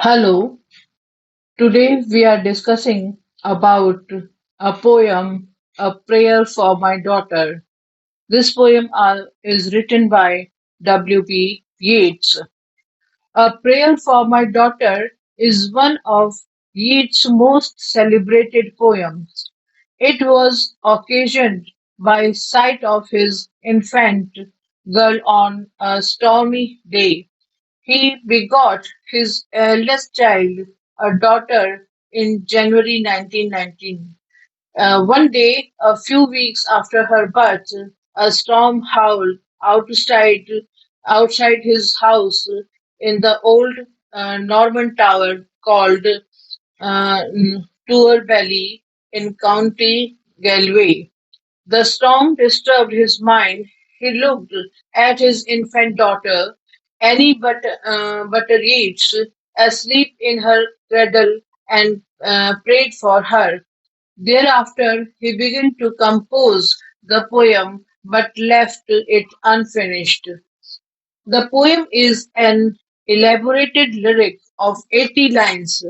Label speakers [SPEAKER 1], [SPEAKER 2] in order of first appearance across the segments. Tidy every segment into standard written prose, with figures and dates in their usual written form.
[SPEAKER 1] Hello, today we are discussing about a poem, A Prayer for My Daughter. This poem is written by W.B. Yeats. A Prayer for My Daughter is one of Yeats' most celebrated poems. It was occasioned by sight of his infant girl on a stormy day. He begot his eldest child, a daughter, in January 1919. One day, a few weeks after her birth, a storm howled outside his house in the old Norman tower called Tour Valley in County Galway. The storm disturbed his mind. He looked at his infant daughter, Annie Butteridge, asleep in her cradle, and prayed for her. Thereafter, he began to compose the poem but left it unfinished. The poem is an elaborated lyric of 80 lines.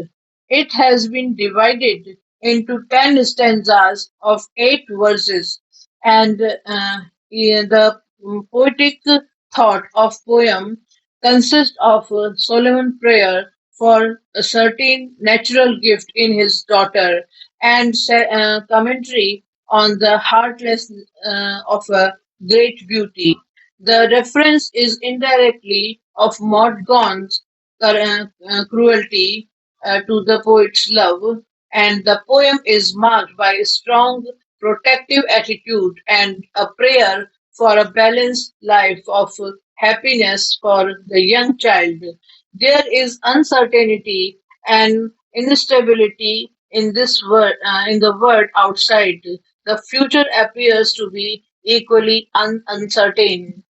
[SPEAKER 1] It has been divided into 10 stanzas of 8 verses, and the poetic thought of poem consists of a solemn prayer for a certain natural gift in his daughter and commentary on the heartlessness of a great beauty. The reference is indirectly of Morgan's cruelty to the poet's love, and the poem is marked by a strong protective attitude and a prayer for a balanced life of happiness for the young child. There is uncertainty and instability in in the world outside. The future appears to be equally uncertain.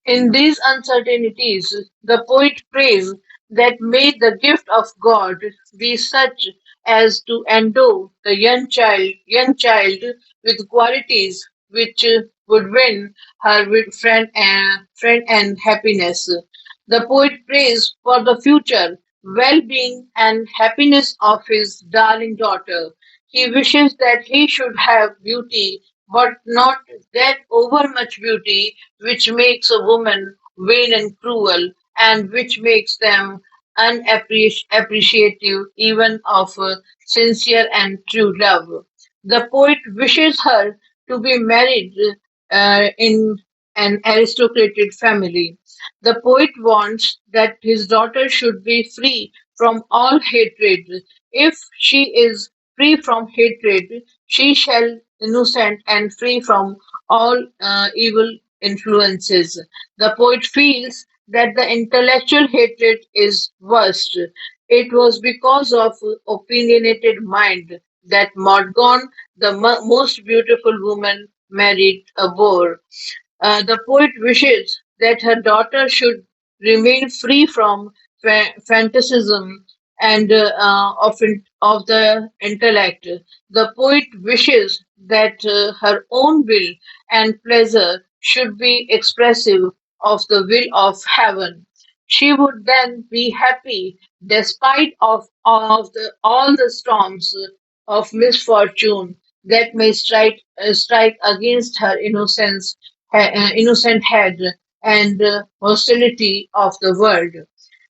[SPEAKER 1] In these uncertainties, the poet prays that may the gift of God be such as to endow the young child with qualities which would win her with friend and happiness. The poet prays for the future well-being and happiness of his darling daughter. He wishes that he should have beauty, but not that overmuch beauty which makes a woman vain and cruel, and which makes them unappreciative even of sincere and true love. The poet wishes her to be married in an aristocratic family. The poet wants that his daughter should be free from all hatred. If she is free from hatred, she shall innocent and free from all evil influences. The poet feels that the intellectual hatred is worst. It was because of opinionated mind that Morgan, the most beautiful woman, married a boor. The poet wishes that her daughter should remain free from fantasism and of the intellect. The poet wishes that her own will and pleasure should be expressive of the will of heaven. She would then be happy despite of all the storms of misfortune that may strike against her innocent head and hostility of the world.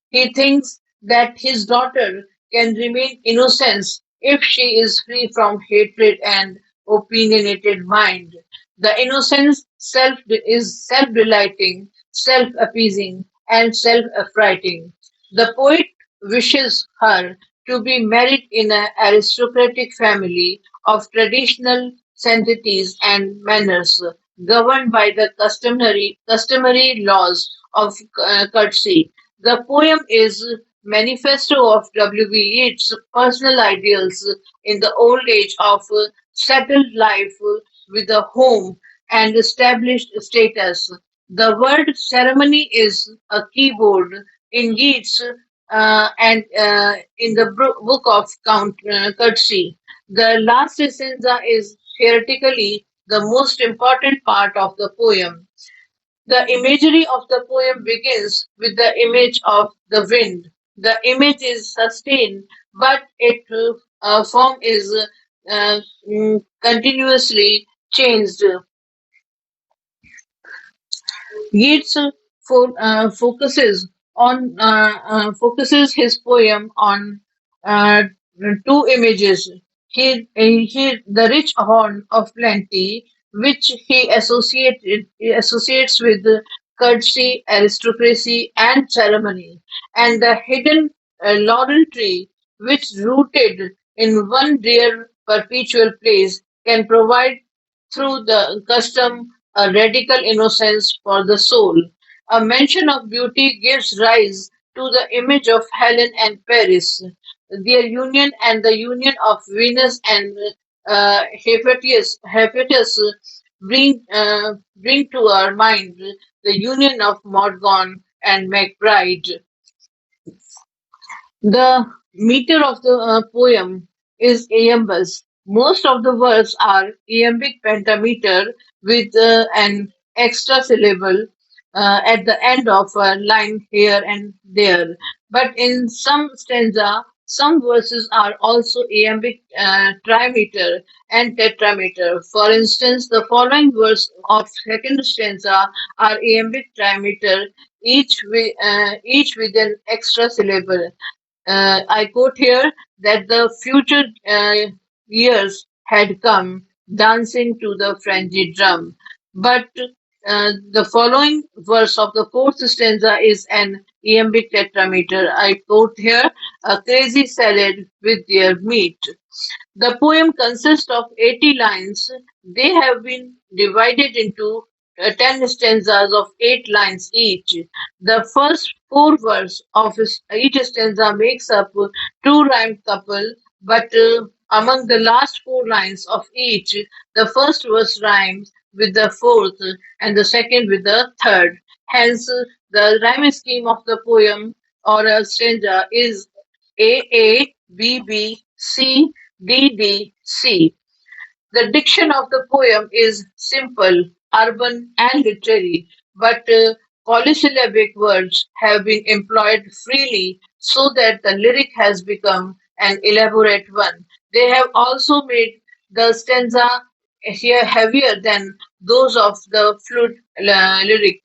[SPEAKER 1] He thinks that his daughter can remain innocent if she is free from hatred and opinionated mind. The innocence self is self-delighting, self-appeasing, and self-affrighting. The poet wishes her to be married in an aristocratic family of traditional sanctities and manners, governed by the customary laws of courtesy. The poem is manifesto of W.B. Yeats' personal ideals in the old age of settled life with a home and established status. The word ceremony is a keyboard in Yeats and in the book of Courtesy. The last stanza is theoretically the most important part of the poem. The imagery of the poem begins with the image of the wind. The image is sustained, but its form is continuously changed. Yeats focuses his poem on uh, two images. The rich horn of plenty, which he associates with courtesy, aristocracy, and ceremony, and the hidden laurel tree, which rooted in one rare perpetual place, can provide through the custom a radical innocence for the soul. A mention of beauty gives rise to the image of Helen and Paris, their union and the union of Venus and Hephaestus bring to our mind the union of Morgan and MacBride. The meter of the poem is iambus. Most of the words are iambic pentameter with an extra syllable at the end of a line here and there. But in some stanza, some verses are also iambic trimeter and tetrameter. For instance, the following verse of second stanza are iambic trimeter, each with an extra syllable. I quote here that the future years had come dancing to the frenzied drum. But the following verse of the fourth stanza is an iambic tetrameter. I quote here a crazy salad with their meat. The poem consists of 80 lines. They have been divided into 10 stanzas of 8 lines each. The first four verses of each stanza makes up two rhymed couple, but among the last four lines of each, the first verse rhymes with the fourth and the second with the third. Hence, the rhyme scheme of the poem or a stanza is A B B C D D C. The diction of the poem is simple, urban, and literary, but polysyllabic words have been employed freely so that the lyric has become an elaborate one. They have also made the stanza here heavier than those of the flute lyric.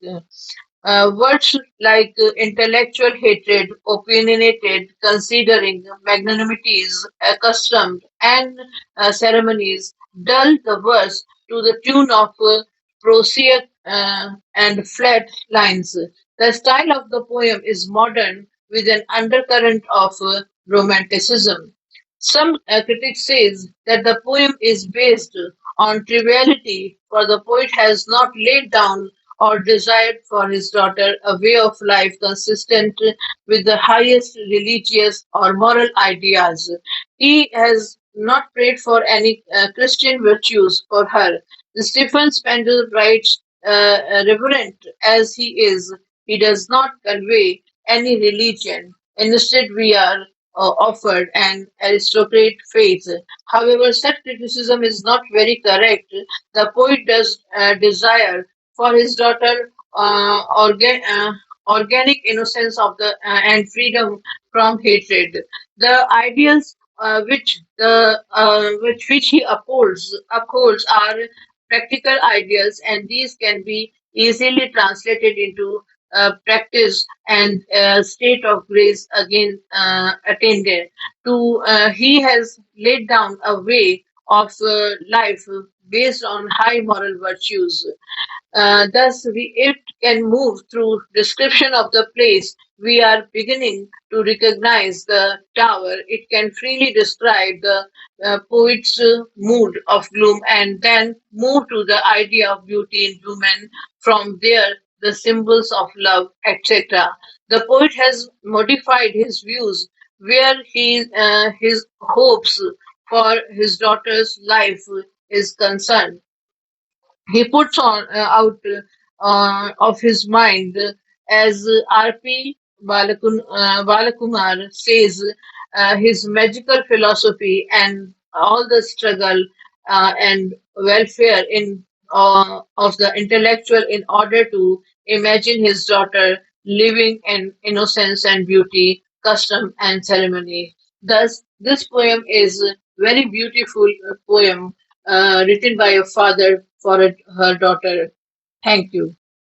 [SPEAKER 1] Words like intellectual hatred, opinionated, considering, magnanimities, accustomed, and ceremonies dull the verse to the tune of prosaic and flat lines. The style of the poem is modern with an undercurrent of romanticism. Some critics say that the poem is based on triviality, for the poet has not laid down or desired for his daughter a way of life consistent with the highest religious or moral ideas. He has not prayed for any Christian virtues for her. Stephen Spendel writes, reverent as he is, he does not convey any religion. Instead, we are offered an aristocratic faith. However, such criticism is not very correct. The poet does desire for his daughter organic innocence of the and freedom from hatred. The ideals which he upholds are practical ideals, and these can be easily translated into practice and state of grace again attained. He has laid down a way of life based on high moral virtues. It can move through description of the place. We are beginning to recognize the tower. It can freely describe the poet's mood of gloom and then move to the idea of beauty in human. From there, the symbols of love, etc. The poet has modified his views where his hopes for his daughter's life is concerned. He puts on out of his mind, as R.P. Balakumar says, his magical philosophy and all the struggle and welfare in of the intellectual in order to imagine his daughter living in innocence and beauty custom, and ceremony. Thus, this poem is a very beautiful poem written by a father for her daughter. Thank you.